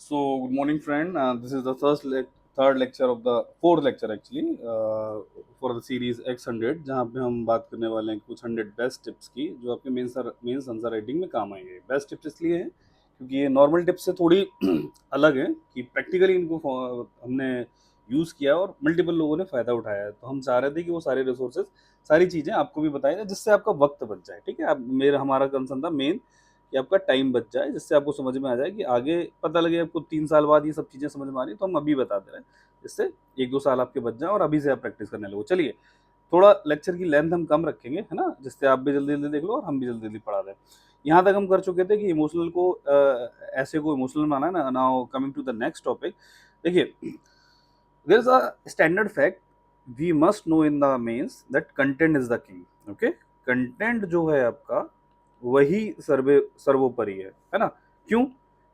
So, good morning, friend. This is the third lecture of the fourth lecture actually for the series X100 जहाँ पे हम बात करने वाले हैं कुछ 100 बेस्ट टिप्स की जो आपके मेंस आंसर राइटिंग में काम आएंगे। बेस्ट टिप्स इसलिए हैं क्योंकि ये नॉर्मल टिप्स से थोड़ी अलग है कि प्रैक्टिकली इनको हमने यूज़ किया और मल्टीपल लोगों ने फ़ायदा उठाया है। तो हम चाह रहे थे कि वो सारे रिसोर्सेज सारी चीज़ें आपको भी बताई जाए जिससे आपका वक्त बच जाए। ठीक है, अब मेरा हमारा कंसर्न था मेन कि आपका टाइम बच जाए, जिससे आपको समझ में आ जाए कि आगे पता लगे आपको 3 साल बाद ये सब चीज़ें समझ में आ रही हैं, तो हम अभी बता दे रहे हैं, जिससे 1-2 साल आपके बच जाएँ और अभी से आप प्रैक्टिस करने लगो। चलिए, थोड़ा लेक्चर की लेंथ हम कम रखेंगे, है ना? जिससे आप भी जल्दी-जल्दी देख लो और हम भी जल्दी-जल्दी पढ़ा दें। यहाँ तक हम कर चुके थे कि इमोशनल को ऐसे को इमोशनल माना है ना, now coming to the next topic. देखिए, there is a standard fact we must know in the mains that content is the king, okay? Content जो है आपका वही सर्वोपरि है ना? क्यों?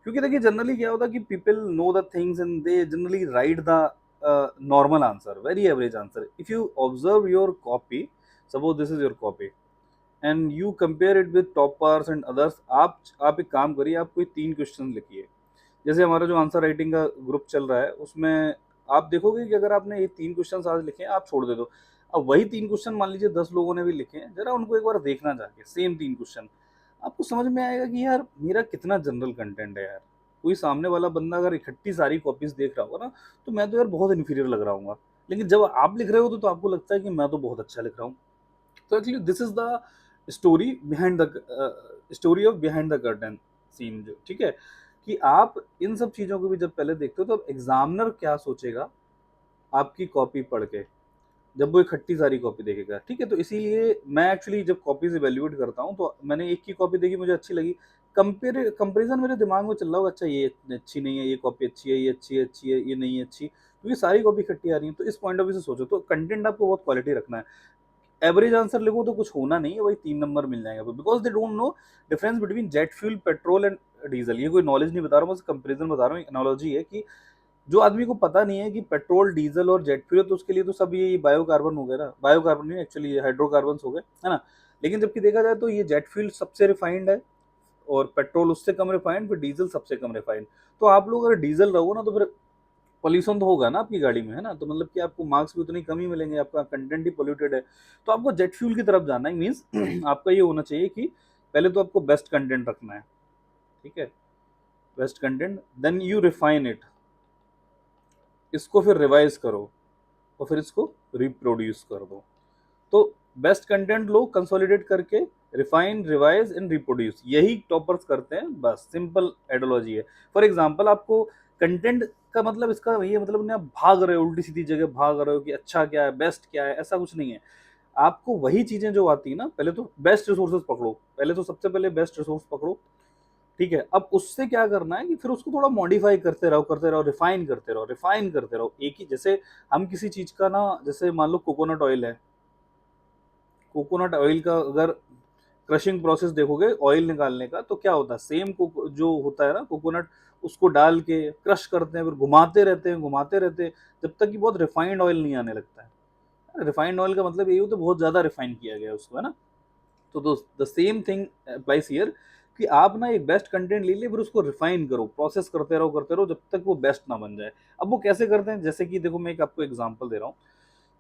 क्योंकि देखिए जनरली क्या होता है कि people know the things and they generally right the normal answer, very average answer. If you observe your copy, suppose this is your copy and you compare it with toppers and others, आप एक काम करिए, आप कोई 3 question लिखिए। जैसे हमारा जो आंसर राइटिंग का ग्रुप चल रहा है, उसमें आप देखोगे कि अगर आपने ये 3 क्वेश्चन आज लिखे हैं, आप छोड़ दे दो। अब वही 3 क्वेश्चन मान लीजिए 10 लोगों ने भी लिखे हैं, ज़रा उनको एक बार देखना जाके, सेम 3 क्वेश्चन। आपको समझ में आएगा कि यार मेरा कितना जनरल कंटेंट है यार। कोई सामने वाला बंदा अगर इकट्ठी सारी कॉपीज़ देख रहा होगा ना, तो मैं तो यार बहुत इन्फीरियर लग रहा हूँगा। लेकिन जब आप लिख रहे हो तो आपको लगता है कि मैं तो बहुत अच्छा लिख रहा हूँ। तो actually this is the story of behind the curtain scene, जो ठीक है, कि आप इन सब चीज़ों को भी जब पहले देखते हो तो अब एग्ज़ामिनर क्या सोचेगा आपकी कॉपी पढ़ के, जब वो इकट्ठी सारी कॉपी देखेगा, ठीक है? तो इसीलिए मैं एक्चुअली जब कॉपीज़ इवैल्यूएट करता हूँ, तो मैंने एक की कॉपी देखी, मुझे अच्छी लगी, कंपैरिज़न मेरे दिमाग में चल रहा होगा, अच्छा ये इतनी अच्छी नहीं है, ये कॉपी अच्छी है, ये अच्छी है, ये नहीं है अच्छी, क्योंकि सारी कॉपी इकट्ठी आ रही हैं। तो इस पॉइंट ऑफ व्यू से सोचो, तो कंटेंट आपको बहुत क्वालिटी रखना है। एवरेज आंसर लिखो तो कुछ होना नहीं है, वही 3 नंबर मिल जाएंगे आपको, because they don't know difference between jet fuel, petrol and diesel. ये कोई नॉलेज नहीं बता रहा हूँ, बस कंपैरिज़न बता रहा हूँ, एक एनालॉजी है कि जो आदमी को पता नहीं है कि पेट्रोल, डीज़ल और जेट फ्यूल है, तो उसके लिए तो सब ये बायोकार्बन हो गए ना, बायोकार्बन नहीं एक्चुअली ये हाइड्रोकार्बन्स हो गए, है ना? लेकिन जबकि देखा जाए तो ये जेट फ्यूल सबसे रिफाइंड है और पेट्रोल उससे कम रिफाइंड, फिर डीज़ल सबसे कम रिफाइंड। तो आप लोग अगर डीज़ल रहो ना, तो फिर पॉल्यूशन तो होगा ना आपकी गाड़ी में, है ना? तो मतलब कि आपको मार्क्स भी उतने कम ही मिलेंगे, आपका कंटेंट ही पॉल्यूटेड है। तो आपको जेट फ्यूल की तरफ जाना है, मीन्स आपका ये होना चाहिए कि पहले तो आपको बेस्ट कंटेंट रखना है, ठीक है? Best content, then you refine it, इसको फिर रिवाइज़ करो और फिर इसको रिप्रोड्यूस कर दो। तो बेस्ट कंटेंट लो कंसोलिडेट करके, रिफाइन, रिवाइज एंड रिप्रोड्यूस, यही टॉपर्स करते हैं, बस सिंपल आइडियोलॉजी है। फॉर एग्जांपल आपको कंटेंट का मतलब इसका ये मतलब नहीं आप भाग रहे हो, उल्टी सीधी जगह भाग रहे हो कि अच्छा क्या है, बेस्ट क्या है, ऐसा कुछ नहीं है। आपको वही चीजें जो आती है ना, पहले तो बेस्ट रिसोर्सेज पकड़ो, पहले तो सबसे पहले बेस्ट रिसोर्स पकड़ो, ठीक है? अब उससे क्या करना है कि फिर उसको थोड़ा मॉडिफाई करते रहो, रिफाइन करते रहो, रिफाइन करते रहो। एक ही जैसे हम किसी चीज का ना, जैसे मान लो कोकोनट ऑयल है, कोकोनट ऑयल का अगर क्रशिंग प्रोसेस देखोगे ऑयल निकालने का, तो क्या होता है, सेम जो होता है ना कोकोनट, उसको डाल के क्रश करते हैं, फिर घुमाते रहते हैं, जब तक कि बहुत रिफाइंड ऑयल नहीं आने लगता है। रिफाइंड ऑयल का मतलब यही होता है बहुत ज़्यादा रिफाइन किया गया है उसको, है ना? तो the same thing applies here, कि आप ना एक बेस्ट कंटेंट ले लिए, फिर उसको रिफाइन करो, प्रोसेस करते रहो जब तक वो बेस्ट ना बन जाए। अब वो कैसे करते हैं, जैसे कि देखो मैं एक आपको एग्जांपल दे रहा हूँ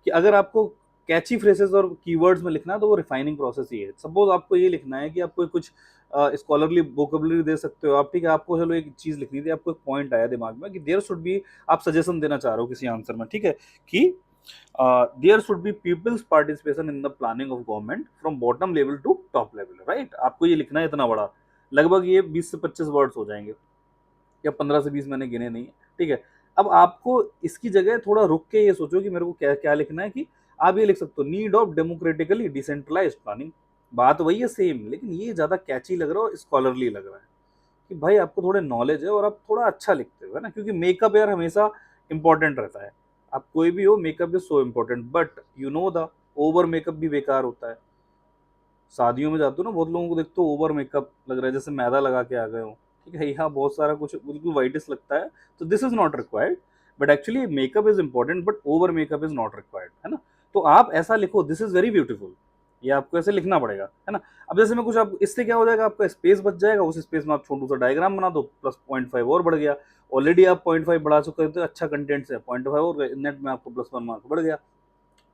कि अगर आपको कैची फ्रेजेस और कीवर्ड्स में लिखना है, तो वो रिफाइनिंग प्रोसेस ही है। सपोज आपको ये लिखना है कि आपको कुछ स्कॉलरली वोकेबलरी दे सकते हो आप, ठीक है? आपको चलो एक चीज़ लिखनी थी, आपको एक पॉइंट आया दिमाग में कि देयर शुड बी, आप सजेशन देना चाह रहे हो किसी आंसर में, ठीक है? कि there should be people's participation in the planning of government from bottom level to top level, right? आपको ये लिखना है इतना बड़ा, लगभग ये 20 से 25 वर्ड्स हो जाएंगे, या 15 से 20 मैंने गिने नहीं है, ठीक है? अब आपको इसकी जगह थोड़ा रुक के ये सोचो कि मेरे को क्या क्या लिखना है, कि आप ये लिख सकते हो, need of democratically decentralised planning. बात वही है सेम, लेकिन ये ज़्यादा कैची लग रहा है और स्कॉलरली लग रहा है, कि भाई आपको थोड़े नॉलेज है और आप थोड़ा अच्छा लिखते हो, है ना? क्योंकि मेकअप यार हमेशा इंपॉर्टेंट रहता है। आप कोई भी हो, makeup is so important, but you know the over makeup भी बेकार होता है। शादियों में जाते हो ना, बहुत लोगों को देखते हो ओवर मेकअप लग रहा है, जैसे मैदा लगा के आ गए हो, ठीक है? यहाँ बहुत सारा कुछ बिल्कुल वाइटिस लगता है, तो this is not required. But actually makeup is important, but over makeup is not required, है ना? तो आप ऐसा लिखो, दिस इज वेरी ब्यूटीफुल, ये आपको ऐसे लिखना पड़ेगा, है ना। अब जैसे मैं कुछ, आप इससे क्या हो जाएगा, आपका स्पेस बच जाएगा, उस स्पेस में आप छोटू सा डायग्राम बना दो, प्लस 0.5 और बढ़ गया। ऑलरेडी आप 0.5 बढ़ा चुके हैं तो अच्छा कंटेंट से 0.5 और गए, नेट में आपको +1 मार्क बढ़ गया।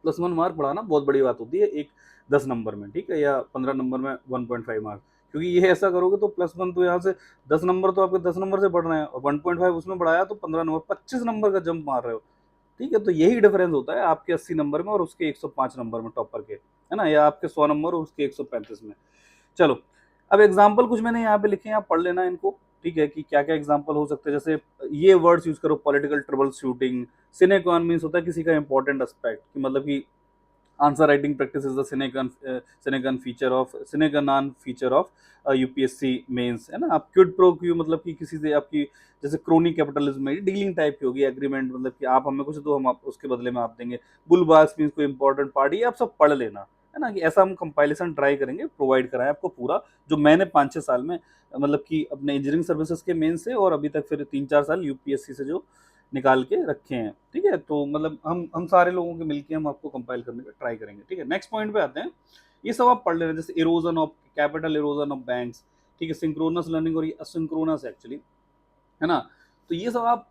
+1 मार्क बढ़ाना बहुत बड़ी बात होती है एक 10 नंबर में, ठीक है, या 15 नंबर में 1.5 मार्क, क्योंकि ये ऐसा करोगे तो +1 तो यहाँ से 10 नंबर तो आपके 10 नंबर से बढ़ रहे हैं, और 1.5 उसमें बढ़ाया तो 15 नंबर, 25 नंबर का जंप मार रहे हो, ठीक है। तो यही डिफरेंस होता है आपके 80 नंबर में और उसके 105 नंबर में टॉपर के, है ना, या आपके 100 नंबर और उसके 135 में। चलो, अब एग्जाम्पल कुछ मैंने यहाँ पे लिखे हैं, आप पढ़ लेना इनको, ठीक है, कि क्या क्या एग्जाम्पल हो सकते हैं। जैसे ये वर्ड्स यूज करो, political trouble shooting, sine qua non means होता है किसी का इंपॉर्टेंट एस्पेक्ट, कि मतलब कि answer writing practice is the sine qua non feature of UPSC mains, है ना। आप क्विड प्रो क्यू मतलब कि किसी से आपकी, जैसे क्रोनी कैपिटलिज्म में डीलिंग टाइप की होगी, एग्रीमेंट मतलब कि आप हमें कुछ दो, हम आप उसके बदले में आप देंगे। बुलबास मीन्स कोई इंपॉर्टेंट पार्टी, आप सब पढ़ लेना, है ना, कि ऐसा हम कंपाइलेशन ट्राई करेंगे, प्रोवाइड कराएं आपको पूरा, जो मैंने 5-6 साल में मतलब कि अपने इंजीनियरिंग सर्विसेज के मेन से, और अभी तक फिर 3-4 साल यूपीएससी से जो निकाल के रखे हैं, ठीक है। तो मतलब हम सारे लोगों के मिलके हम आपको कंपाइल करने का ट्राई करेंगे, ठीक है। नेक्स्ट पॉइंट पे आते हैं, ये सब आप पढ़ ले रहे हैं, जैसे erosion of capital, erosion of banks, ठीक है, सिंक्रोनस लर्निंग और ये असिंक्रोनस एक्चुअली, है ना। तो ये सब आप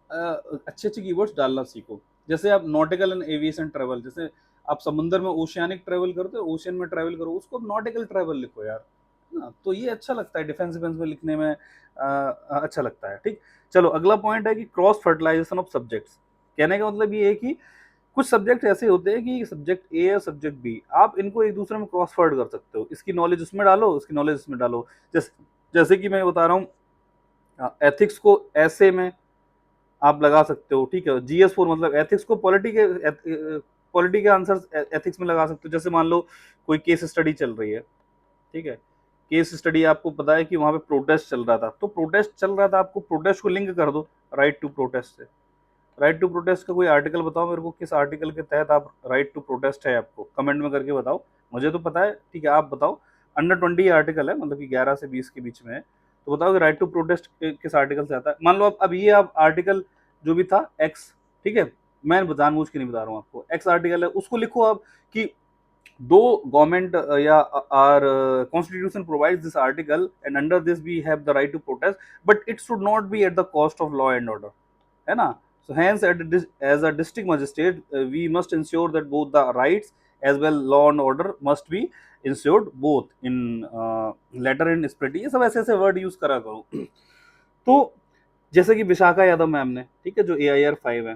अच्छे अच्छे कीवर्ड्स डालना सीखो। जैसे आप नॉटिकल एंड एविएशन ट्रेवल, जैसे आप समुद्र में ओशियानिक ट्रेवल करते हो, ओशियन में ट्रेवल करो, उसको नॉटिकल ट्रेवल लिखो यार, है ना। तो ये अच्छा लगता है, डिफेंस डिफेंस में लिखने में अच्छा लगता है, ठीक। चलो, अगला पॉइंट है कि क्रॉस फर्टिलाइजेशन ऑफ सब्जेक्ट्स। कहने का मतलब ये है कि कुछ सब्जेक्ट ऐसे होते हैं कि सब्जेक्ट ए या सब्जेक्ट बी, आप इनको एक दूसरे में क्रॉस फर्ड कर सकते हो, इसकी नॉलेज उसमें डालो, उसकी नॉलेज इसमें डालो। जैसे जैसे कि मैं बता रहा हूँ, एथिक्स को ऐसे में आप लगा सकते हो, ठीक है। GS4 मतलब एथिक्स को पॉलिटी के आंसर एथिक्स में लगा सकते हो। जैसे मान लो कोई केस स्टडी चल रही है, ठीक है, केस स्टडी आपको पता है कि वहां पे प्रोटेस्ट चल रहा था, तो प्रोटेस्ट चल रहा था, आपको प्रोटेस्ट को लिंक कर दो राइट टू प्रोटेस्ट से। राइट टू प्रोटेस्ट का कोई आर्टिकल बताओ मेरे को, किस आर्टिकल के तहत आप राइट टू प्रोटेस्ट है, आपको कमेंट में करके बताओ। मुझे तो पता है, ठीक है, आप बताओ। अंडर 20 आर्टिकल है, मतलब कि 11 से 20 के बीच में है, तो बताओ कि राइट टू प्रोटेस्ट किस आर्टिकल से आता है। मान लो अब ये आप आर्टिकल जो भी था एक्स, ठीक है, मैं जानबूझ के नहीं बता रहा हूँ आपको, एक्स आर्टिकल है, उसको लिखो आप कि दो गवर्नमेंट या our constitution provides this article and under this we have the right to protest, but it should not be at the cost of law and order, है ना। So hence, as a district magistrate, we must ensure that both the rights as well law and order must be ensured both in letter and spirit। ये सब ऐसे ऐसे word use करा करो। तो जैसे कि विशाखा यादव मैम ने, ठीक है, जो AIR 5 है,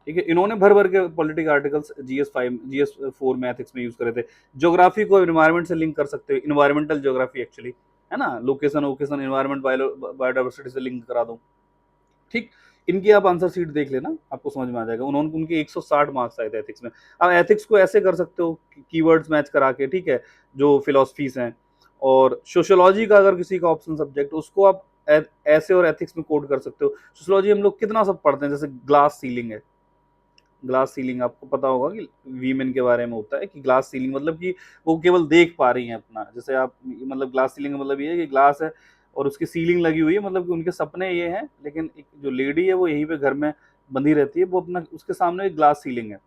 ठीक है, इन्होंने भर भर के पॉलिटिकल आर्टिकल्स GS5 GS4 में एथिक्स में यूज करे थे। ज्योग्राफी को एनवायरमेंट से लिंक कर सकते हो, इन्वायरमेंटल ज्योग्राफी एक्चुअली, है ना, लोकेशन वोकेशन एनवायरमेंट बायोडाइवर्सिटी से लिंक करा दो, ठीक। इनकी आप आंसर शीट देख लेना, आपको समझ में आ जाएगा। उन्होंने उनके 160 मार्क्स आए थे एथिक्स में। अब एथिक्स को ऐसे कर सकते हो कीवर्ड्स मैच करा के, ठीक है, जो फिलोसफीज हैं। और सोशियोलॉजी का अगर किसी का ऑप्शन सब्जेक्ट, उसको आप ऐसे और एथिक्स में कोड कर सकते हो। सोशियोलॉजी हम लोग कितना सब पढ़ते हैं, जैसे ग्लास सीलिंग है। ग्लास सीलिंग आपको पता होगा कि वीमेन के बारे में होता है, कि ग्लास सीलिंग मतलब कि वो केवल देख पा रही हैं अपना, जैसे आप मतलब ग्लास सीलिंग का मतलब ये है कि ग्लास है और उसकी सीलिंग लगी हुई है, मतलब कि उनके सपने ये हैं, लेकिन एक जो लेडी है वो यहीं पे घर में बंधी रहती है, वो अपना उसके सामने एक ग्लास सीलिंग है,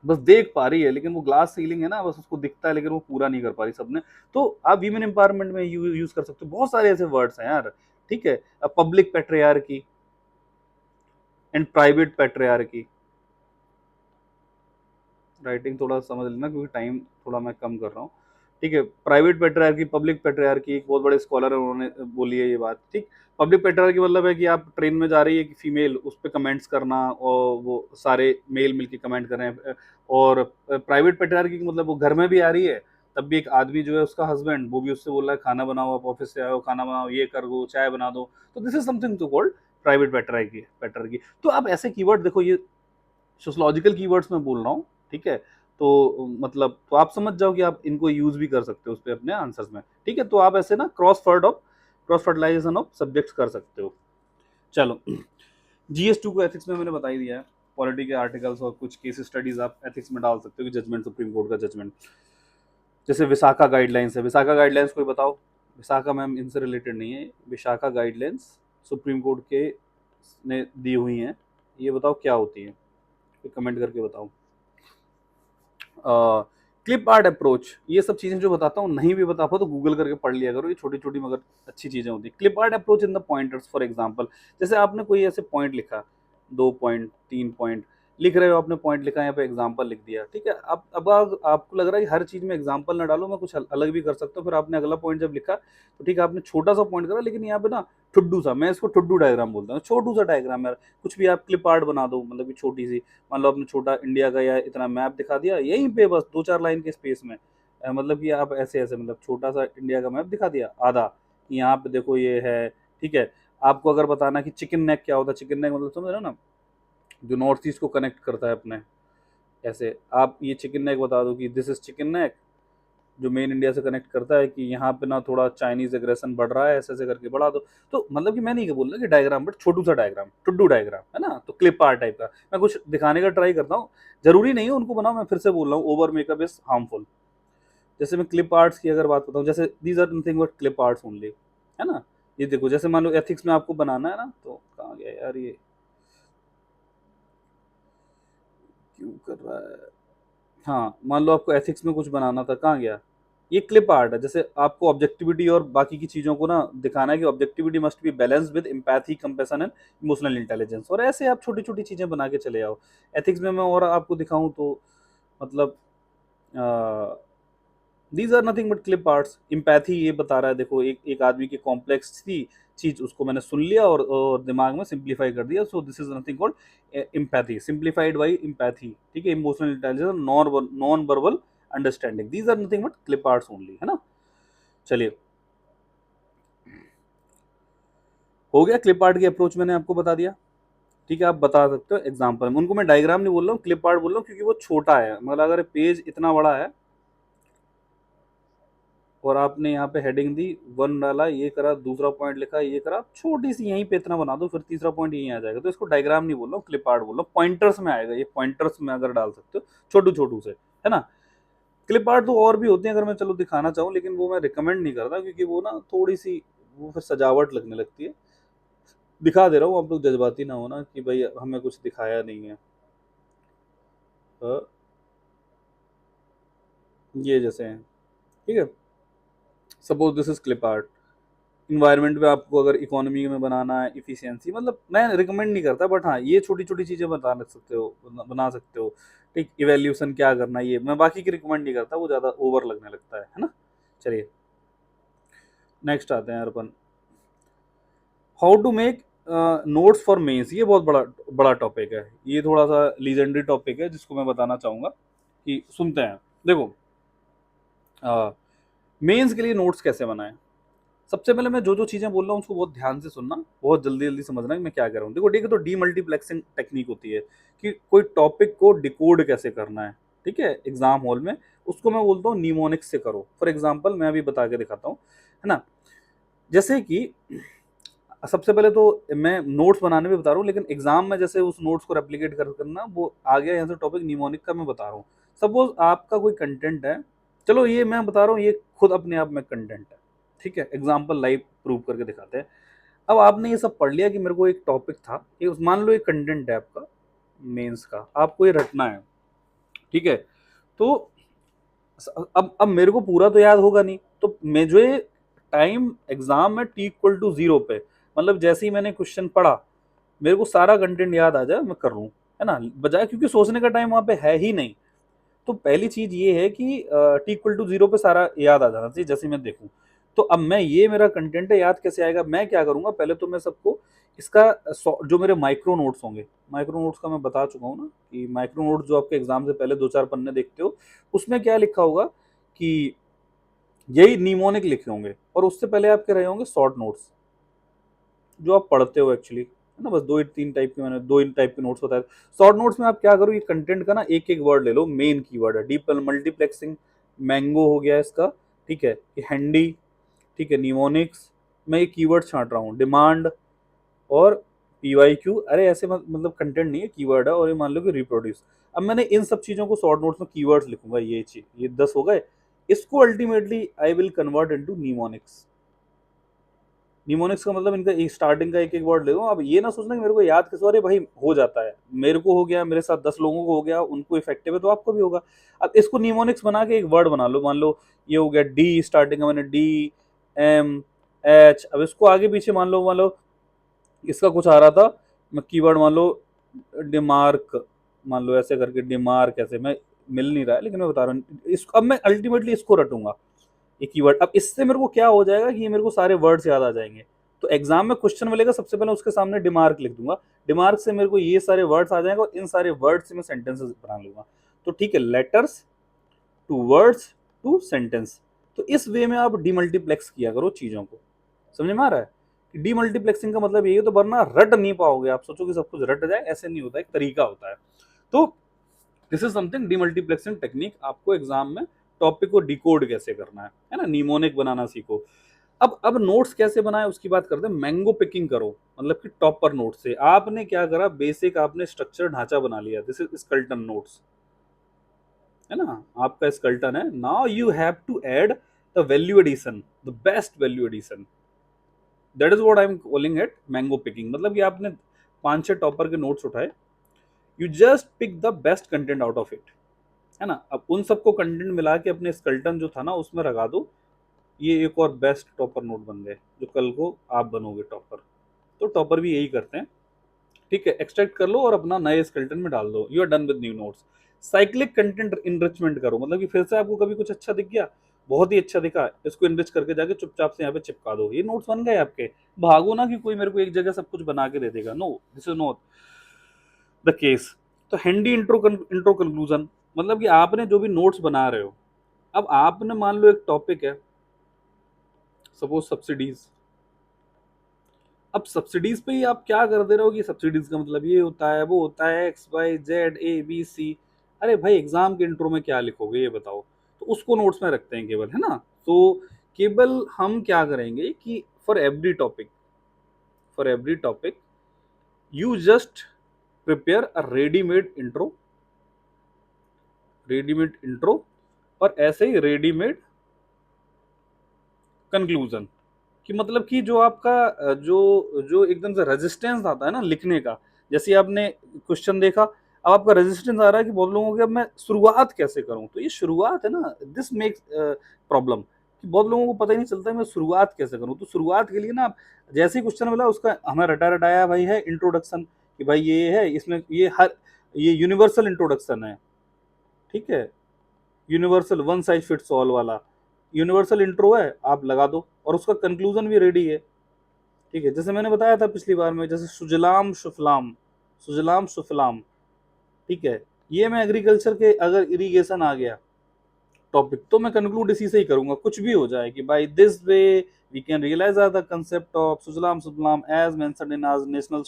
बस देख पा रही है, लेकिन वो ग्लास सीलिंग है ना, बस उसको दिखता है, लेकिन वो पूरा नहीं कर पा रही सपने। तो आप वीमेन एम्पावरमेंट में यूज कर सकते हो, बहुत सारे ऐसे वर्ड्स हैं यार, ठीक है। Public patriarchy and private patriarchy, writing थोड़ा समझ लेना क्योंकि टाइम थोड़ा मैं कम कर रहा हूँ, ठीक है। प्राइवेट पेट्रियार्की, पब्लिक पेट्रियार्की, एक बहुत बड़े स्कॉलर है, उन्होंने बोली है ये बात, ठीक। पब्लिक पेट्रियार्की मतलब है कि आप ट्रेन में जा रही है कि फीमेल, उस पर कमेंट्स करना और वो सारे मेल मिलके कमेंट कर रहे हैं। और प्राइवेट पेट्रियार्की मतलब वो घर में भी आ रही है, तब भी एक आदमी जो है उसका हस्बैंड, वो भी उससे बोल रहा है खाना बनाओ, आप ऑफिस से आओ खाना बनाओ, ये कर दो, चाय बना दो। तो this is something to called private patriarchy. तो आप ऐसे कीवर्ड देखो, ये सोशलॉजिकल कीवर्ड्स में बोल रहा हूँ, ठीक है। तो मतलब तो आप समझ जाओ कि आप इनको यूज भी कर सकते हो उस पर अपने आंसर्स में, ठीक है। तो आप ऐसे ना क्रॉस फर्टिलाइजेशन ऑफ सब्जेक्ट्स कर सकते हो। चलो, GS2 को एथिक्स में मैंने बता ही दिया है। पॉलिटी के आर्टिकल्स और कुछ केस स्टडीज आप एथिक्स में डाल सकते हो, कि जजमेंट, सुप्रीम कोर्ट का जजमेंट। जैसे विशाखा गाइडलाइंस है, विशाखा गाइडलाइंस कोई बताओ। विशाखा मैम इनसे रिलेटेड नहीं है, विशाखा गाइडलाइंस सुप्रीम कोर्ट के ने दी हुई हैं, ये बताओ क्या होती है, कमेंट करके बताओ। क्लिप आर्ट अप्रोच, ये सब चीजें जो बताता हूँ नहीं भी बता पाओ तो गूगल करके पढ़ लिया करो, ये छोटी छोटी मगर अच्छी चीजें होती है। Clip art approach in the pointers, for example जैसे आपने कोई ऐसे पॉइंट लिखा, 2 पॉइंट 3 पॉइंट लिख रहे हो, आपने पॉइंट लिखा, यहाँ पे एग्जांपल लिख दिया, ठीक है। अब आपको लग रहा है कि हर चीज में एग्जांपल ना डालो, मैं कुछ अलग भी कर सकता हूँ, फिर आपने अगला पॉइंट जब लिखा तो ठीक है आपने छोटा सा पॉइंट करा, लेकिन यहाँ पे ना ठुड्डू सा, मैं इसको ठुड्डू डायग्राम बोलता हूँ, छोटू सा डायग्राम यार, कुछ भी आप क्लिप आर्ट बना दो, मतलब कि छोटी सी, मान लो आपने छोटा इंडिया का या इतना मैप दिखा दिया यहीं पे बस 2-4 लाइन के स्पेस में, मतलब कि आप ऐसे ऐसे मतलब छोटा सा इंडिया का मैप दिखा दिया आधा, कि यहाँ पे देखो ये है, ठीक है। आपको अगर बताना कि चिकन नेक क्या होता है, चिकन नेक मतलब समझ रहे हो ना, जो नॉर्थ ईस्ट को कनेक्ट करता है अपने, ऐसे आप ये चिकन नेक बता दो कि दिस इज चिकन नेक, जो मेन इंडिया से कनेक्ट करता है, कि यहाँ पे ना थोड़ा चाइनीज एग्रेशन बढ़ रहा है, ऐसे ऐसे करके बढ़ा दो। तो मतलब कि मैं नहीं बोल रहा कि डायग्राम, बट छोटू सा डायग्राम, टुड्डू डायग्राम है ना, तो क्लिप आर्ट टाइप का मैं कुछ दिखाने का ट्राई करता हूँ, जरूरी नहीं है उनको बनाओ, मैं फिर से बोल रहा हूँ, ओवर मेकअप इज हार्मफुल। जैसे मैं क्लिप आर्ट्स की अगर बात बताऊँ, जैसे these are nothing but clip arts only, है ना। ये देखो जैसे मान लो एथिक्स में आपको बनाना है ना, तो कहाँ गया यार ये, क्यों कर रहा है, हाँ मान लो आपको एथिक्स में कुछ बनाना था, कहाँ गया, ये क्लिप आर्ट है। जैसे आपको ऑब्जेक्टिविटी और बाकी की चीजों को ना दिखाना है कि objectivity must be balanced with empathy, compassion and emotional intelligence, और ऐसे आप छोटी छोटी चीजें बना के चले आओ। एथिक्स में मैं और आपको दिखाऊं तो मतलब these are nothing but clip arts. Empathy ये बता रहा है, देखो एक आदमी की कॉम्प्लेक्स थी चीज, उसको मैंने सुन लिया और दिमाग में सिंप्लीफाई कर दिया, so this is nothing called empathy, simplified by empathy, ठीक है। Emotional intelligence, non verbal understanding, these are nothing but clip arts only, है ना। चलिए, हो गया क्लिप आर्ट की अप्रोच मैंने आपको बता दिया, ठीक है। आप बता सकते हो एग्जाम्पल में, उनको मैं डायग्राम नहीं बोल रहा हूँ, क्लिप आर्ट बोल रहा हूँ, क्योंकि वो छोटा है, मतलब अगर पेज इतना बड़ा है और आपने यहाँ पे हेडिंग दी, वन डाला, ये करा, दूसरा पॉइंट लिखा, ये करा, छोटी सी यहीं पे इतना बना दो, फिर तीसरा पॉइंट यहीं आ जाएगा, तो इसको डायग्राम नहीं बोल रहा हूँ, क्लिप आर्ट बोल रहा हूँ, पॉइंटर्स में आएगा, ये पॉइंटर्स में अगर डाल सकते हो छोटू छोटू से, है ना। क्लिप आर्ट तो और भी होते हैं अगर मैं चलो दिखाना चाहूँ, लेकिन वो मैं रिकमेंड नहीं करता, क्योंकि वो ना थोड़ी सी वो फिर सजावट लगने लगती है। दिखा दे रहा हूँ, आप लोग जज्बाती ना हो ना कि भाई हमें कुछ दिखाया नहीं है। ये जैसे हैं, ठीक है, suppose this is clip art. Environment में आपको अगर इकोनॉमी में बनाना है, इफिशियंसी, मतलब मैं रिकमेंड नहीं करता, बट हाँ ये छोटी छोटी चीजें बना सकते हो, ठीक। इवेल्यूशन क्या करना है, ये मैं बाकी की रिकमेंड नहीं करता, वो ज्यादा ओवर लगने लगता है ना। चलिए नेक्स्ट आते हैं अपन, how to make notes for mains. ये बहुत बड़ा बड़ा टॉपिक है, ये थोड़ा सा लीजेंडरी टॉपिक है, जिसको मैं बताना चाहूंगा कि सुनते हैं। देखो मेंस के लिए नोट्स कैसे बनाएं। सबसे पहले मैं जो जो चीजें बोल रहा हूँ उसको बहुत ध्यान से सुनना, बहुत जल्दी जल्दी समझना कि मैं क्या कह रहा हूँ। देखो ठीक है, तो डीमल्टीप्लेक्सिंग टेक्निक होती है कि कोई टॉपिक को डिकोड कैसे करना है, ठीक है, एग्जाम हॉल में, उसको मैं बोलता हूँ निमोनिक्स से करो। फॉर एग्जाम्पल मैं अभी बता के दिखाता हूँ, है ना। जैसे कि सबसे पहले तो मैं नोट्स बनाने में बता रहा हूँ, लेकिन एग्जाम में जैसे उस नोट्स को रेप्लिकेट करना वो आ गया, यहाँ से टॉपिक निमोनिक का मैं बता रहा हूँ। सपोज आपका कोई कंटेंट है, चलो ये मैं बता रहा हूँ, ये खुद अपने आप में कंटेंट है, ठीक है, एग्जाम्पल लाइव प्रूव करके दिखाते हैं। अब आपने ये सब पढ़ लिया कि मेरे को एक टॉपिक था, ये मान लो एक कंटेंट है आपका मेंस का, आपको ये रटना है, ठीक है। तो अब मेरे को पूरा तो याद होगा नहीं, तो मैं जो ये टाइम एग्जाम में t=0 पे, मतलब जैसे ही मैंने क्वेश्चन पढ़ा मेरे को सारा कंटेंट याद आ जाए, मैं कर लूँ, है ना, बजाय, क्योंकि सोचने का टाइम वहाँ पे है ही नहीं। तो पहली चीज ये है कि t=0 पे सारा याद आ जाना चाहिए, जैसे मैं देखूं। तो अब मैं, ये मेरा कंटेंट है, याद कैसे आएगा, मैं क्या करूंगा, पहले तो मैं सबको इसका जो मेरे माइक्रो नोट्स होंगे, माइक्रो नोट्स का मैं बता चुका हूँ ना, कि माइक्रो नोट्स जो आपके एग्जाम से पहले 2-4 पन्ने देखते हो, उसमें क्या लिखा होगा कि यही निमोनिक लिखे होंगे, और उससे पहले आपके रहे होंगे शॉर्ट नोट्स जो आप पढ़ते हो एक्चुअली, है ना। बस 2-3 टाइप के, मैंने 2 टाइप के नोट्स बताए। शॉर्ट नोट्स में आप क्या करो, ये कंटेंट का ना एक एक वर्ड ले लो, मेन कीवर्ड है, डीप मल्टीप्लेक्सिंग, मैंगो हो गया इसका, ठीक है, ये हैंडी, ठीक है, निमोनिक्स, मैं ये कीवर्ड छांट रहा हूँ, डिमांड और पीवाईक्यू, अरे ऐसे मतलब कंटेंट नहीं है, कीवर्ड है, और ये मान लो कि रिप्रोड्यूस। अब मैंने इन सब चीजों को शॉर्ट नोट्स में कीवर्ड्स लिखूंगा, ये चीज, ये 10 हो गए, इसको ultimately I will convert into mnemonics. Mnemonics का मतलब इनका स्टार्टिंग का एक एक वर्ड ले लो। अब ये ना सोचना कि मेरे को याद कैसे, अरे भाई हो जाता है, मेरे को हो गया, मेरे साथ 10 लोगों को हो गया, उनको इफेक्टिव है तो आपको भी होगा। अब इसको निमोनिक्स बना के एक वर्ड बना लो, मान लो ये हो गया डी, स्टार्टिंग का मैंने डी एम एच। अब इसको आगे पीछे मान लो इसका कुछ आ रहा था, मैं कीवर्ड मान लो डिमार्क, मान लो ऐसे करके डिमार्क, ऐसे मैं मिल नहीं रहा है लेकिन मैं बता रहा हूँ इसको। अब मैं अल्टीमेटली इसको रटूंगा ये कीवर्ड। अब इससे मेरे को क्या हो जाएगा कि ये मेरे को सारे वर्ड्स याद आ जाएंगे। तो एग्जाम में क्वेश्चन मिलेगा, सबसे पहले उसके सामने डिमार्क लिख दूंगा, डिमार्क से मेरे को ये सारे वर्ड्स आ जाएंगे और इन सारे वर्ड्स से मैं सेंटेंसेस बना लूंगा। तो ठीक है, letters to words to sentence. तो इस वे में आप डीमल्टीप्लेक्स किया करो चीजों को। समझ में आ रहा है कि डीमल्टीप्लेक्सिंग का मतलब यही है, तो वरना रट नहीं पाओगे आप। सोचो कि सब कुछ रट जाए, ऐसे नहीं होता, एक तरीका होता है। तो this is something, demultiplexing technique. आपको एग्जाम में टॉपिक को डिकोड कैसे करना है ना, निमोनिक बनाना सीखो। अब नोट्स कैसे बनाए उसकी बात करते हैं। मैंगो पिकिंग करो, मतलब कि टॉपर नोट से। आपने क्या करा, बेसिक आपने स्ट्रक्चर ढांचा बना लिया, दिस इज स्केलेटन नोट्स, है ना, आपका स्केलेटन है। Now you have to add the value addition, the best value addition, that is what I am calling it mango picking. मतलब कि आपने 5-6 टॉपर के नोट्स उठाए, you just pick the best content out of it, है ना। अब उन सबको कंटेंट मिला के अपने स्केलेटन जो था ना उसमें लगा दो, ये एक और बेस्ट टॉपर नोट बन गए, जो कल को आप बनोगे टॉपर। तो टॉपर भी यही करते हैं, ठीक है। एक्सट्रैक्ट कर लो और अपना नए स्केलेटन में डाल दो, you are done with new notes. Cyclic content enrichment करो, मतलब कि फिर से आपको कभी कुछ अच्छा दिख गया, बहुत ही अच्छा दिखा, इसको इनरिच करके जाके चुपचाप से यहाँ पे चिपका दो, ये नोट्स बन गए आपके। भागो ना कि कोई मेरे को एक जगह सब कुछ बना के दे देगा, no, this is not the case. तो हैंडी इंट्रो कंक्लूजन, मतलब कि आपने जो भी नोट्स बना रहे हो, अब आपने मान लो एक टॉपिक है, सपोज सब्सिडीज। अब सब्सिडीज पे ही आप क्या कर दे रहे हो कि सब्सिडीज का मतलब ये होता है, वो होता है, X Y Z A B C. अरे भाई एग्जाम के इंट्रो में क्या लिखोगे ये बताओ। तो उसको नोट्स में रखते हैं केवल, है ना। तो केवल हम क्या करेंगे कि for every topic you just prepare a readymade intro और ऐसे ही रेडीमेड कंक्लूजन। कि मतलब कि जो आपका जो जो एकदम से रेजिस्टेंस आता है ना लिखने का, जैसे आपने क्वेश्चन देखा, अब आपका रेजिस्टेंस आ रहा है कि बहुत लोगों को कि अब मैं शुरुआत कैसे करूं। तो ये शुरुआत है ना, दिस मेक्स प्रॉब्लम, कि बहुत लोगों को पता ही नहीं चलता है मैं शुरुआत कैसे करूं। तो शुरुआत के लिए ना, आप जैसे ही क्वेश्चन मिला उसका हमें रटा रटाया भाई है इंट्रोडक्शन, कि भाई ये है, इसमें ये यूनिवर्सल इंट्रोडक्शन है, ठीक है, universal one size fits all वाला यूनिवर्सल इंट्रो है, आप लगा दो और उसका कंक्लूजन भी रेडी है, ठीक है। जैसे मैंने बताया था पिछली बार में, जैसे सुजलाम सुफलाम, ठीक है। ये मैं एग्रीकल्चर के अगर इरिगेशन आ गया टॉपिक, तो मैं कंक्लूड इसी से ही करूंगा, कुछ भी हो जाए, कि by this way we can realise the concept of Sujalam Sufalam as mentioned in our national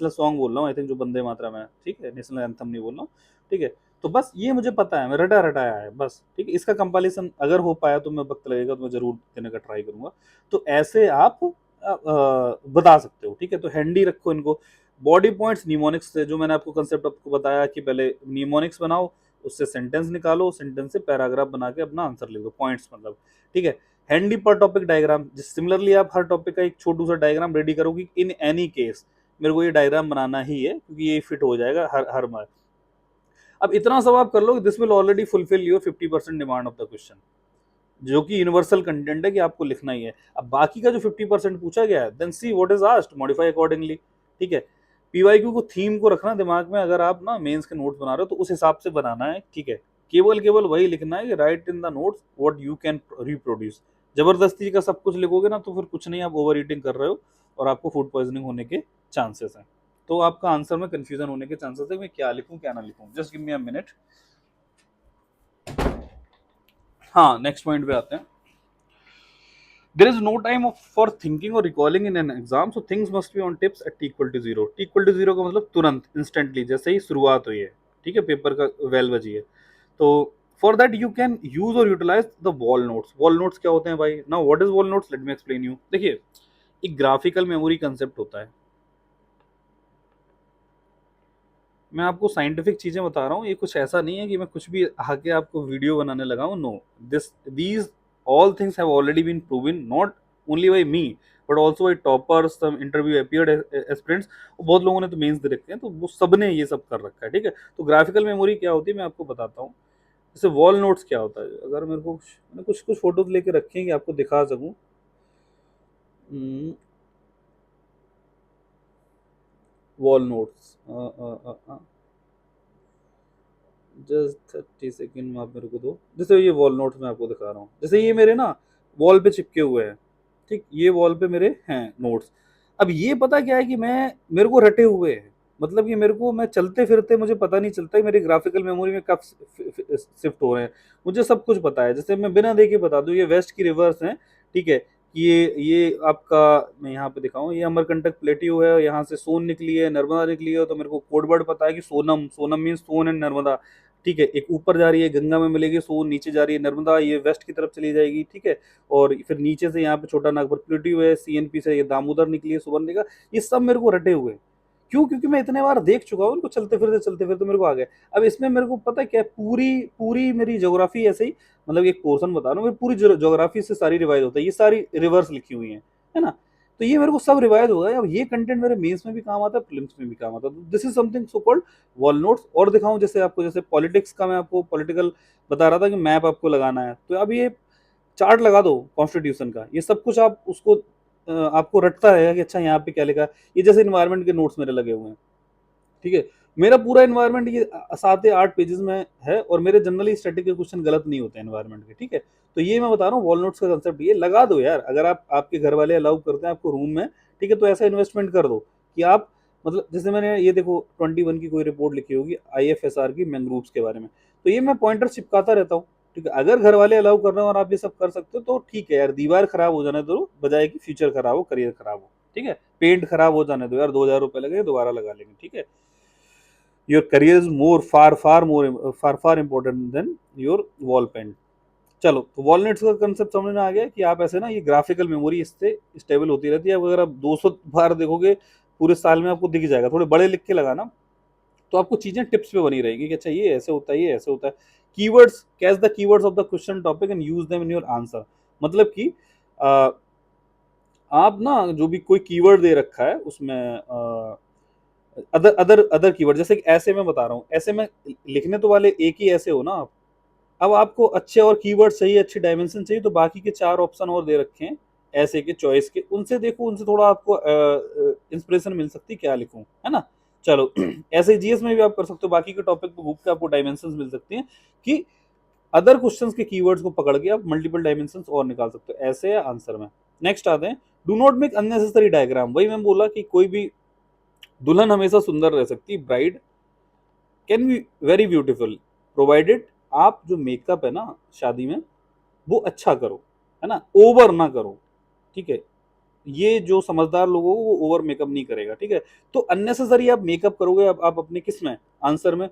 song बोल रहा हूँ आई थिंक, जो वंदे मातरम है, ठीक है, नेशनल एंथम नहीं बोल रहा हूँ, ठीक है। तो बस ये मुझे पता है, मैं रटा रटाया है बस, ठीक है। इसका कंपाइलेशन अगर हो पाया तो मैं वक्त लगेगा तो मैं जरूर देने का ट्राई करूंगा। तो ऐसे आप बता सकते हो, ठीक है। तो हैंडी रखो इनको। बॉडी पॉइंट्स निमोनिक्स से, जो मैंने आपको कंसेप्ट आपको बताया कि पहले निमोनिक्स बनाओ, उससे सेंटेंस निकालो, सेंटेंस से पैराग्राफ बना के अपना आंसर लिख दो, पॉइंट्स मतलब, ठीक है। हैंडी पर टॉपिक डायग्राम, सिमिलरली आप हर टॉपिक का एक छोटू सा डायग्राम रेडी करोगे, इन एनी केस मेरे को ये डायग्राम बनाना ही है क्योंकि ये फिट हो जाएगा हर मार्क। अब इतना सब आप कर लो, this will already fulfil your 50% demand of the question, जो कि यूनिवर्सल कंटेंट है कि आपको लिखना ही है। अब बाकी का जो 50% पूछा गया है, then see what is asked, modify accordingly, ठीक है। पीवाईक्यू को थीम को रखना दिमाग में, अगर आप ना मेंस के नोट्स बना रहे हो तो उस हिसाब से बनाना है, ठीक है। केवल वही लिखना है कि right in the notes what you can reproduce. जबरदस्ती का सब कुछ लिखोगे ना तो फिर कुछ नहीं, आप ओवर ईटिंग कर रहे हो और आपको फूड पॉइजनिंग होने के चांसेस हैं। तो आपका आंसर में कंफ्यूजन होने के चांसेस है, मैं क्या लिखूं क्या ना लिखूं। Just give me a minute. हाँ, नेक्स्ट पॉइंट पे आते हैं। There is no time for thinking or recalling in an exam, so things must be on tips at t equal to 0। t equal to 0 का मतलब तुरंत, instantly, जैसे ही शुरुआत हुई है, ठीक है, पेपर का वेल बजी है। तो for that you can use और utilise the wall notes. Wall notes क्या होते हैं भाई? Now what is wall notes, let me explain you. देखिए, एक ग्राफिकल मेमोरी कंसेप्ट होता है। मैं आपको साइंटिफिक चीजें बता रहा हूँ, ये कुछ ऐसा नहीं है कि मैं कुछ भी आके आपको वीडियो बनाने लगा हूँ, no, this these all things have already been proven, not only by me but also by toppers, some interview appeared aspirants, बहुत लोगों ने तो मेंस दे रखे हैं, तो वो सब ने ये सब कर रखा है, ठीक है। तो ग्राफिकल मेमोरी क्या होती है मैं आपको बताता हूँ। जैसे वॉल नोट्स क्या होता है, अगर मेरे को मैंने कुछ कुछ फोटोज लेके रखे हैं कि आपको दिखा सकूं। वॉल नोट्स, जस्ट 30 सेकेंड में आप मेरे को दो। जैसे ये वॉल नोट्स मैं आपको दिखा रहा हूँ, जैसे ये मेरे ना वॉल पे चिपके हुए हैं, ठीक, ये वॉल पे मेरे हैं नोट्स। अब ये पता क्या है कि मैं मेरे को रटे हुए हैं, मतलब कि मेरे को मैं चलते फिरते मुझे पता नहीं चलता कि मेरी ग्राफिकल मेमोरी में कब शिफ्ट हो रहे हैं, मुझे सब कुछ पता है। जैसे मैं बिना देखे बता दूं, ये वेस्ट की रिवर्स है, ठीक है। ये आपका, मैं यहाँ पे दिखाऊं, ये अमरकंटक प्लेट्यू है, यहाँ से सोन निकली है, नर्मदा निकली है, तो मेरे को कोड वर्ड पता है कि सोनम, सोनम मीन सोन एंड नर्मदा, ठीक है। एक ऊपर जा रही है गंगा में मिलेगी सोन, नीचे जा रही है नर्मदा, ये वेस्ट की तरफ चली जाएगी, ठीक है। और फिर नीचे से यहाँ पे छोटा नागपुर प्लेट्यू है, सीएनपी से ये दामोदर निकली है, सुवर्णरेखा, ये सब मेरे को रटे हुए हैं। क्यों? क्योंकि मैं इतने बार देख चुका हूँ उनको, चलते फिरते मेरे को आ गया। अब इसमें मेरे को पता है क्या है, पूरी पूरी मेरी ज्योग्राफी ऐसे ही, मतलब एक पोर्शन बता रहा हूँ, मेरी पूरी ज्योग्राफी से सारी रिवाइज होता है, ये सारी रिवर्स लिखी हुई है ना। तो ये मेरे को सब रिवाइज हो गया। अब ये कंटेंट मेरे मेंस में भी काम आता है, प्रीलिम्स में भी काम आता है। This is something so called wall notes. और दिखाऊं जैसे आपको, जैसे पॉलिटिक्स का मैं आपको पॉलिटिकल बता रहा था कि मैप आपको लगाना है, तो अब ये चार्ट लगा दो कॉन्स्टिट्यूशन का, ये सब कुछ आप उसको आपको रटता है कि अच्छा यहाँ पे क्या लिखा है। ये जैसे इन्वायरमेंट के नोट्स मेरे लगे हुए हैं, ठीक है। मेरा पूरा एनवायरनमेंट ये 7 या 8 पेजेस में है, और मेरे जनरली स्टैटिक के क्वेश्चन गलत नहीं होते एनवायरनमेंट के, ठीक है। तो ये मैं बता रहा हूँ वॉल नोट्स का कंसेप्ट, ये लगा दो यार, अगर आप, आपके घर वाले अलाउ करते हैं आपको रूम में, ठीक है, तो ऐसा इन्वेस्टमेंट कर दो कि आप, मतलब जैसे मैंने ये देखो 21 की कोई रिपोर्ट लिखी होगी IFSR की मैंग्रोव्स के बारे में, तो ये मैं पॉइंटर चिपकाता रहता हूँ, ठीक है। अगर घर वाले अलाउ कर रहे हो और आप ये सब कर सकते हो तो ठीक है यार, दीवार खराब हो जाने दो बजाय कि फ्यूचर खराब हो, करियर खराब हो, ठीक है। पेंट खराब हो जाने दो यार, 2000 रुपए लगे, दोबारा लगा लेंगे, ठीक है। your career is more far important than your wall paint। चलो, तो वॉलनट्स का कंसेप्ट समझ में आ गया कि आप ऐसे ना, ये ग्राफिकल मेमोरी इससे स्टेबल होती रहती है। अब अगर आप 200 बार देखोगे पूरे साल में, आपको दिख जाएगा। थोड़े बड़े लिख के लगाना, तो आपको चीजें टिप्स पे बनी रहेगी कि अच्छा ये ऐसे होता है, ये ऐसे होता है। Keywords, catch the keywords of the question topic and use them in your answer. मतलब कि आ, आप ना जो भी कोई कीवर्ड दे रखा है उसमें, अदर अदर अदर कीवर्ड, जैसे कि ऐसे मैं बता रहा हूँ, ऐसे में लिखने तो वाले एक ही ऐसे हो ना आप। अब आपको अच्छे और कीवर्ड चाहिए, अच्छी डायमेंशन चाहिए, तो बाकी के 4 ऑप्शन और दे रखे हैं ऐसे के चॉइस के, उनसे देखो, उनसे थोड़ा आपको इंस्पिरेशन मिल सकती है क्या लिखूं, है ना। चलो ऐसे जीएस में भी आप कर सकते हो, बाकी के टॉपिक पे घूम के आपको डायमेंशन मिल सकती हैं कि अदर क्वेश्चंस के कीवर्ड्स को पकड़ के आप मल्टीपल डायमेंशन और निकाल सकते हो ऐसे आंसर में। नेक्स्ट आते हैं, do not make unnecessary diagram. वही मैं बोला कि कोई भी दुल्हन हमेशा सुंदर रह सकती, bride can be very beautiful, provided आप जो मेकअप है ना शादी में, वो अच्छा करो, है ना, ओवर ना करो, ठीक है। ये जो समझदार लोग हो वो ओवर मेकअप नहीं करेगा, ठीक है। तो अननेसेसरी आप मेकअप करोगे, अब आप अपने किस में, आंसर में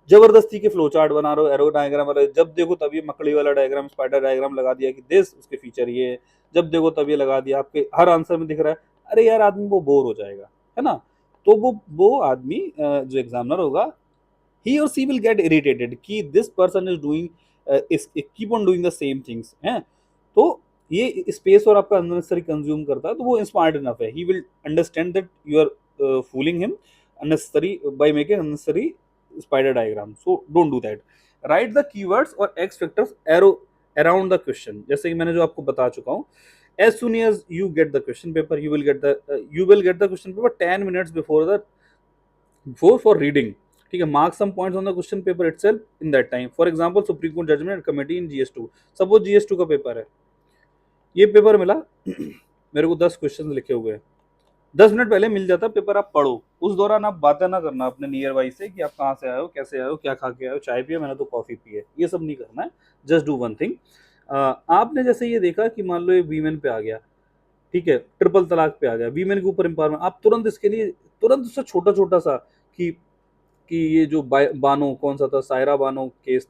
जबरदस्ती के फ्लो चार्ट बना रहे हो, एरो डायग्राम बना रहे हो, जब देखो तब ये मकड़ी वाला डायग्राम, स्पाइडर डायग्राम लगा दिया कि दिस उसके फीचर ये है, जब देखो तब ये लगा दिया, आपके हर आंसर में दिख रहा है। अरे यार, आदमी वो बोर हो जाएगा, है ना। तो वो आदमी जो एग्जामिनर होगा, he or she will get irritated कि this person is doing is keep on doing the same things हैं। तो ये स्पेस और आपका अननेसेसरी कंज्यूम करता है, तो वो स्मार्ट इनफ है, he will understand that you are fooling him unnecessary by making unnecessary spider diagram, so don't do that। write the keywords और X factors arrow around the question, जैसे कि मैंने जो आपको बता चुका हूँ। as soon as you get the question paper, you will get the question paper 10 minutes before for reading, ठीक है। Mark some points on the question paper itself in that time. For example Supreme Court judgement committee in GS2, suppose GS2 का paper है, ये paper मिला मेरे को 10 question लिखे हुए हैं, 10 मिनट पहले मिल जाता पेपर, आप पढ़ो, उस दौरान आप बातें ना करना अपने नियर बाई से कि आप कहाँ से आए हो, कैसे आए हो, क्या खा के आए हो, चाय पिया, मैंने तो कॉफी पी है, ये सब नहीं करना है। जस्ट डू वन थिंग, आपने जैसे ये देखा कि मान लो ये वीमेन पे आ गया, ठीक है, ट्रिपल तलाक पे आ गया, वीमेन के ऊपर एम्पावरमेंट, आप तुरंत इसके लिए, तुरंत उससे छोटा छोटा सा कि ये जो बानो कौन सा था, सायरा बानो केस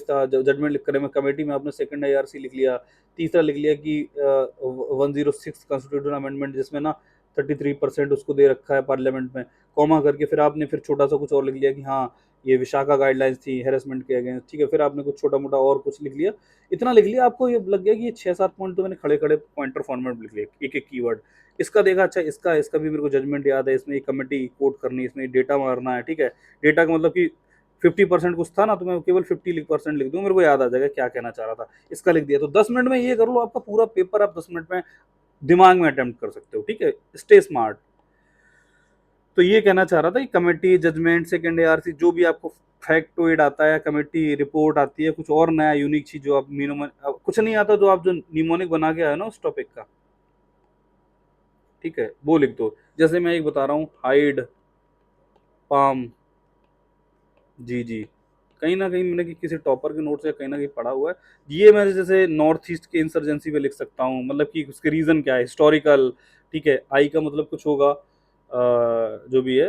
था जजमेंट लिख करने में, कमेटी में आपने सेकंड IRC लिख लिया, तीसरा लिख लिया कि 106 कॉन्स्टिट्यूशन अमेंडमेंट, जिसमें ना 33% उसको दे रखा है पार्लियामेंट में, कॉमा करके फिर आपने फिर छोटा सा कुछ और लिख लिया कि हाँ ये विशाखा गाइडलाइंस थी हेरेसमेंट के अगेंस्ट, ठीक है, फिर आपने कुछ छोटा मोटा और कुछ लिख लिया, इतना लिख लिया, आपको ये लग गया कि ये 6-7 पॉइंट तो मैंने खड़े खड़े पॉइंटर फॉर्मेट में लिख लिया, एक एक कीवर्ड। इसका देखा, अच्छा इसका इसका भी मेरे को जजमेंट याद है, इसमें एक कमेटी कोट करनी है, इसमें डेटा मारना है, ठीक है, डेटा का मतलब कि 50% कुछ था ना, तो मैं केवल 50% लिख दूँ, मेरे को याद आ जाएगा क्या कहना चाह रहा था, इसका लिख दिया, तो 10 मिनट में ये कर लो, आपका पूरा पेपर आप 10 मिनट में दिमाग में अटेम्प्ट कर सकते हो, ठीक है, स्टे स्मार्ट। तो ये कहना चाह रहा था कि कमेटी जजमेंट सेकंड एआरसी जो भी आपको फैक्टोइड आता है, कमेटी रिपोर्ट आती है, कुछ और नया यूनिक चीज जो आप कुछ नहीं आता, जो आप जो निमोनिक बना के आए ना उस टॉपिक का, ठीक है, वो लिख दो। जैसे मैं एक बता रहा हूँ, हाइड पाम जी जी, कहीं ना कहीं मैंने किसी टॉपर के नोट से कहीं ना कहीं पढ़ा हुआ है, ये मैं जैसे नॉर्थ ईस्ट के इंसर्जेंसी पे लिख सकता हूँ, मतलब कि उसके रीजन क्या है, हिस्टोरिकल, ठीक है, आई का मतलब कुछ होगा जो भी है,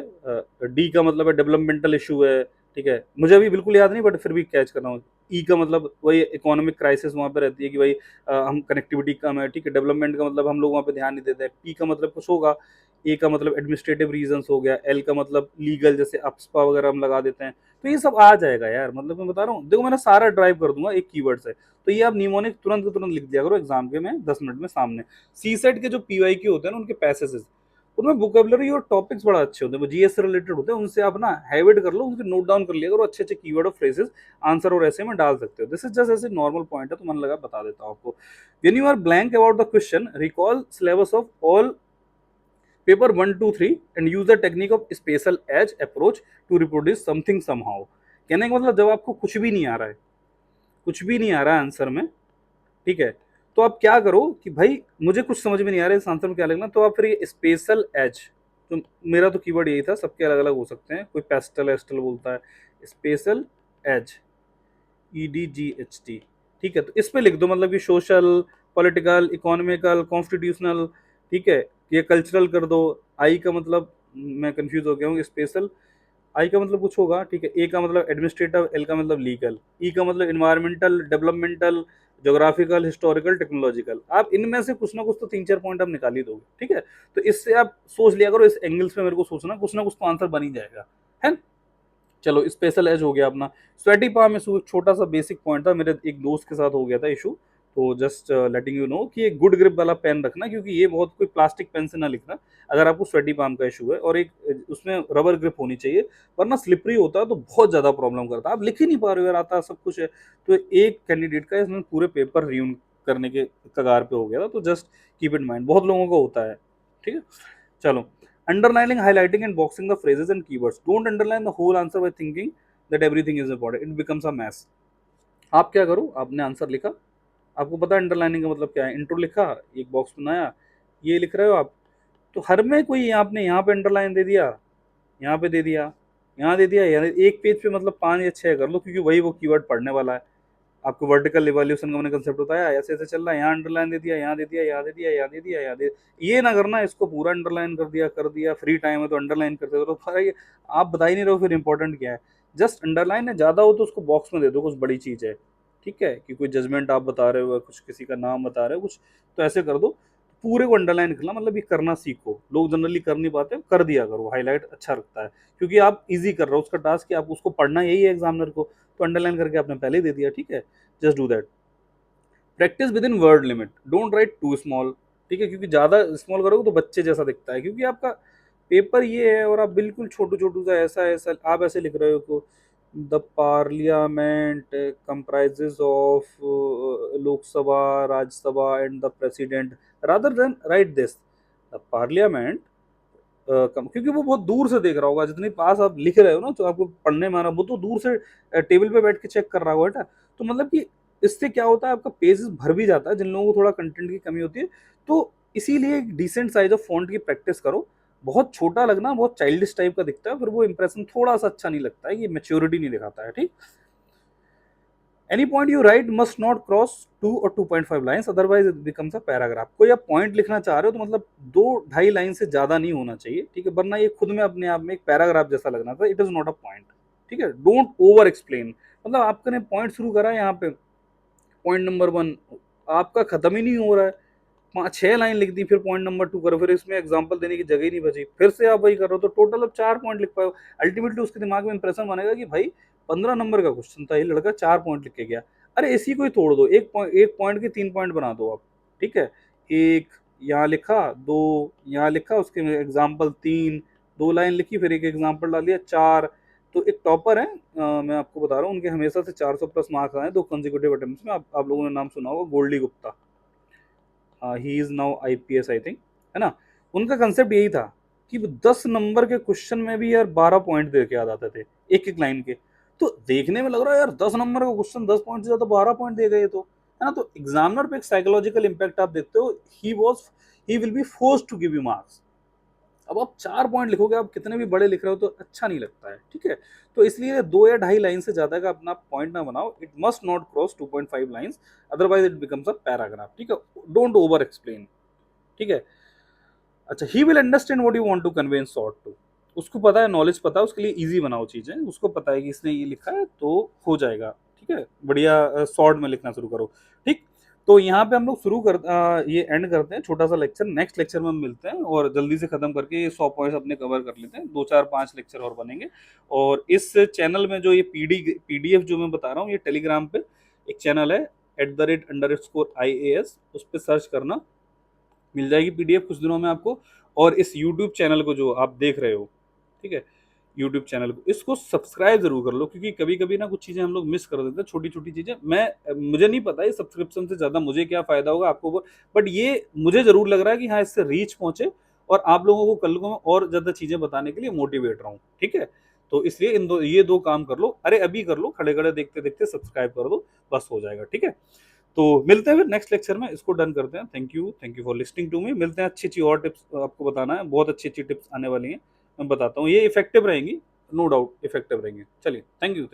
डी का मतलब है डेवलपमेंटल इशू है, ठीक है, मुझे अभी बिल्कुल याद नहीं बट फिर भी कैच कर रहा हूँ, ई का मतलब वही इकोनॉमिक क्राइसिस वहाँ पे रहती है कि भाई हम कनेक्टिविटी कम है, ठीक है, डेवलपमेंट का मतलब हम लोग वहाँ पे ध्यान नहीं देते हैं, पी का मतलब कुछ होगा, ए का मतलब एडमिनिस्ट्रेटिव रीजंस हो गया, एल का मतलब लीगल, जैसे अपस्पा वगैरह हम लगा देते हैं, तो ये सब आ जाएगा यार, मतलब मैं बता रहा हूँ, देखो मैंने सारा ड्राइव कर दूंगा एक कीवर्ड से, तो ये आप निमोनिक तुरंत के तुरंत लिख दिया करो एग्जाम के में 10 मिनट में सामने। सी सेट के जो पीवाई क्यू होते हैं ना उनके पैसेज, उनमें वोकेबलरी और टॉपिक्स बड़ा अच्छे होते हैं, वो जीएस से रिलेटेड होते हैं, उनसे आप ना हैबिट कर लो, उनके नोट डाउन कर लिया करो, अच्छे अच्छे कीवर्ड और फ्रेजेस आंसर और ऐसे में डाल सकते हो, दिस इज जस्ट ऐसे नॉर्मल पॉइंट है, तो मन लगा बता देता हूँ आपको। When you are blank about the question recall syllabus of all paper 1 2 3 and use the technique of special edge approach to reproduce something somehow. कहने का मतलब जब आपको कुछ भी नहीं आ रहा है, कुछ भी नहीं आ रहा है आंसर में, ठीक है, तो आप क्या करो कि भाई मुझे कुछ समझ में नहीं आ रहा है इस आंसर में क्या लिखना, तो आप फिर ये स्पेशल एज, तो मेरा तो कीवर्ड यही था, सबके अलग अलग हो सकते हैं, कोई पेस्टल एस्टल बोलता है, स्पेशल एज, EDGHT, ठीक है, तो इस पे लिख दो, मतलब कि सोशल, पॉलिटिकल, इकोनॉमिकल, कॉन्स्टिट्यूशनल, ठीक है, ये कल्चरल कर दो। आई का मतलब मैं कंफ्यूज हो गया हूँ, स्पेशल, आई का मतलब कुछ होगा, ठीक है, ए का मतलब एडमिनिस्ट्रेटिव, एल का मतलब लीगल, ई का मतलब environmental, developmental, geographical, historical, technological, आप इनमें से कुछ ना कुछ तो 3 4 पॉइंट आप निकाल ही दोगे, ठीक है, तो इससे आप सोच लिया करो, इस एंगल्स में मेरे को सोचना, कुछ ना कुछ तो आंसर बन ही जाएगा, है। चलो स्पेशल एज हो गया अपना। स्वेटी पाम इशू एक छोटा सा बेसिक पॉइंट था, मेरे एक दोस्त के साथ हो गया था इशू, तो जस्ट लेटिंग यू नो कि एक गुड ग्रिप वाला पेन रखना, क्योंकि ये बहुत कोई प्लास्टिक पेन से ना लिखना अगर आपको स्वेटी पाम का इशू है, और एक उसमें रबर ग्रिप होनी चाहिए, वरना स्लिपरी होता है तो बहुत ज्यादा प्रॉब्लम करता है, आप लिख ही नहीं पा रहे हो यार, आता सब कुछ है। तो एक कैंडिडेट का इसमें पूरे पेपर रियून करने के कगार पे हो गया था, तो जस्ट कीप इन माइंड, बहुत लोगों को होता है, ठीक है। चलो, underlining, highlighting and boxing the phrases and keywords. Don't underline the whole answer by thinking that everything is important. It becomes a mess. आप क्या करो, आपने आंसर लिखा, आपको पता है अंडरलाइनिंग का मतलब क्या है, इंट्रो लिखा, एक बॉक्स बनाया, ये लिख रहे हो आप, तो हर में कोई आपने यहाँ पे अंडरलाइन दे दिया, यहाँ पे दे दिया, यहाँ दे दिया, यानी एक पेज पे मतलब 5 या 6 कर लो, क्योंकि वही वो कीवर्ड पढ़ने वाला है। आपको वर्टिकल इवोल्यूशन का मैंने कंसेप्ट बताया, ऐसे ऐसे चल रहा है, यहाँ अंडरलाइन दे दिया, यहाँ दे दिया, यहाँ दे दिया, यहाँ दे दिया, यहाँ दे, ये ना करना, इसको पूरा अंडरलाइन कर दिया, फ्री टाइम है तो अंडरलाइन करते हो, तो भाई आप बता ही नहीं रहे हो फिर इंपॉर्टेंट क्या है। जस्ट अंडरलाइन है, ज्यादा हो तो उसको बॉक्स में दे दो, कुछ बड़ी चीज है, ठीक है, कि कोई जजमेंट आप बता रहे हो, कुछ किसी का नाम बता रहे हो कुछ, तो ऐसे कर दो, पूरे को अंडरलाइन करना, मतलब ये करना सीखो, लोग जनरली कर नहीं पाते, कर दिया करो, हाईलाइट अच्छा लगता है, क्योंकि आप इजी कर रहे हो उसका टास्क, कि आप उसको पढ़ना यही है एग्जामिनर को, तो अंडरलाइन करके आपने पहले ही दे दिया, ठीक है, just do that. Practice within word limit, don't write too small, ठीक है, क्योंकि ज्यादा स्मॉल करोगे तो बच्चे जैसा दिखता है, क्योंकि आपका पेपर ये है और आप बिल्कुल छोटू छोटू सा ऐसा ऐसा आप ऐसे लिख रहे हो को, the parliament comprises of Lok Sabha, Rajya Sabha and the president, rather than right this the parliament, क्योंकि वो बहुत दूर से देख रहा होगा, जितनी पास आप लिख रहे हो ना, तो आपको पढ़ने में आ रहा, वो तो दूर से टेबल पे बैठ के चेक कर रहा होगा बेटा, तो मतलब कि इससे क्या होता है, आपका पेज भर भी जाता है, जिन लोगों को थोड़ा कंटेंट की कमी होती है, तो इसीलिए एक डिसेंट साइज ऑफ फॉन्ट की प्रैक्टिस करो, बहुत छोटा लगना बहुत चाइल्डिश टाइप का दिखता है, फिर वो इंप्रेशन थोड़ा सा अच्छा नहीं लगता है, ये मेच्योरिटी नहीं दिखाता है, ठीक। Any point you right must not cross 2 और 2.5 lines, otherwise it becomes a paragraph. कोई आप पॉइंट लिखना चाह रहे हो तो मतलब 2 ढाई लाइन से ज्यादा नहीं होना चाहिए, ठीक है, वरना ये खुद में अपने आप में एक पैराग्राफ जैसा लगना था, it is not a point, ठीक है, डोंट ओवर एक्सप्लेन, मतलब आपने पॉइंट शुरू करा है यहाँ पे, पॉइंट नंबर 1 आपका खत्म ही नहीं हो रहा है, 6 लाइन लिख दी, फिर पॉइंट नंबर 2 करो, फिर इसमें एग्जांपल देने की जगह ही नहीं बची, फिर से आप वही कर रहे हो, तो टोटल अब 4 पॉइंट लिख पाए। अल्टीमेटली उसके दिमाग में इंप्रेशन बनेगा कि भाई 15 नंबर का क्वेश्चन था, ये लड़का 4 पॉइंट लिख के गया। अरे इसी को ही तोड़ दो, एक पॉइंट के 3 पॉइंट बना दो आप, ठीक है। एक यहाँ लिखा, 2 यहाँ लिखा, उसके एग्जाम्पल 3, 2 लाइन लिखी, फिर एक एग्जाम्पल डाल दिया, 4। तो एक टॉपर है, मैं आपको बता रहा हूँ, उनके हमेशा से 400 प्लस मार्क्स आए 2 कंसेक्यूटिव अटेम्प्ट्स में। आप लोगों ने नाम सुना होगा, Goldy Gupta, he is now IPS I think, है ना। उनका कंसेप्ट यही था कि 10 नंबर के क्वेश्चन में भी यार 12 पॉइंट दे के आ जाते थे एक एक लाइन के। तो देखने में लग रहा है यार 10 नंबर का क्वेश्चन 10 पॉइंट से ज्यादा 12 पॉइंट दे गए, तो है ना। तो एग्जामिनर पे एक साइकोलॉजिकल इंपैक्ट आप देखते हो, he will be forced to give you marks. अब आप 4 पॉइंट लिखोगे, आप कितने भी बड़े लिख रहे हो तो अच्छा नहीं लगता है, ठीक है। तो इसलिए 2 या 2.5 लाइन से ज्यादा का अपना पॉइंट ना बनाओ, it must not cross 2.5 lines, otherwise it becomes a paragraph, ठीक है। डोंट ओवर एक्सप्लेन, ठीक है। अच्छा, he will understand what you want to convey in short too, उसको पता है, नॉलेज पता है, उसके लिए इजी बनाओ चीजें, उसको पता है कि इसने ये लिखा है तो हो जाएगा, ठीक है। बढ़िया शॉर्ट में लिखना शुरू करो, ठीक। तो यहाँ पे हम लोग ये एंड करते हैं छोटा सा लेक्चर। नेक्स्ट लेक्चर में हम मिलते हैं और जल्दी से खत्म करके ये 100 पॉइंट्स अपने कवर कर लेते हैं, 2 4 5 लेक्चर और बनेंगे। और इस चैनल में जो ये पीडीएफ जो मैं बता रहा हूँ, ये टेलीग्राम पे एक चैनल है @_IAS, उस पर सर्च करना, मिल जाएगी पीडीएफ कुछ दिनों में आपको। और इस यूट्यूब चैनल को जो आप देख रहे हो, ठीक है, यूट्यूब चैनल को, इसको सब्सक्राइब जरूर कर लो, क्योंकि कभी कभी ना कुछ चीजें हम लोग मिस कर देते हैं, छोटी छोटी चीजें। मुझे नहीं पता ये सब्सक्रिप्शन से ज्यादा मुझे क्या फायदा होगा आपको, बट ये मुझे जरूर लग रहा है कि हाँ इससे रीच पहुंचे और आप लोगों को कल को मैं और ज्यादा चीजें बताने के लिए मोटिवेट रहूं, ठीक है। तो इसलिए ये दो काम कर लो, अरे अभी कर लो, खड़े खड़े देखते देखते सब्सक्राइब कर दो, बस हो जाएगा, ठीक है। तो मिलते हैं फिर नेक्स्ट लेक्चर में, इसको डन करते हैं। Thank you for listening to me. मिलते हैं, अच्छी अच्छी और टिप्स आपको बताना है, बहुत अच्छी अच्छी टिप्स आने वाली हैं, मैं बताता हूँ, ये इफेक्टिव रहेंगी, नो डाउट इफेक्टिव रहेंगे। चलिए, थैंक यू।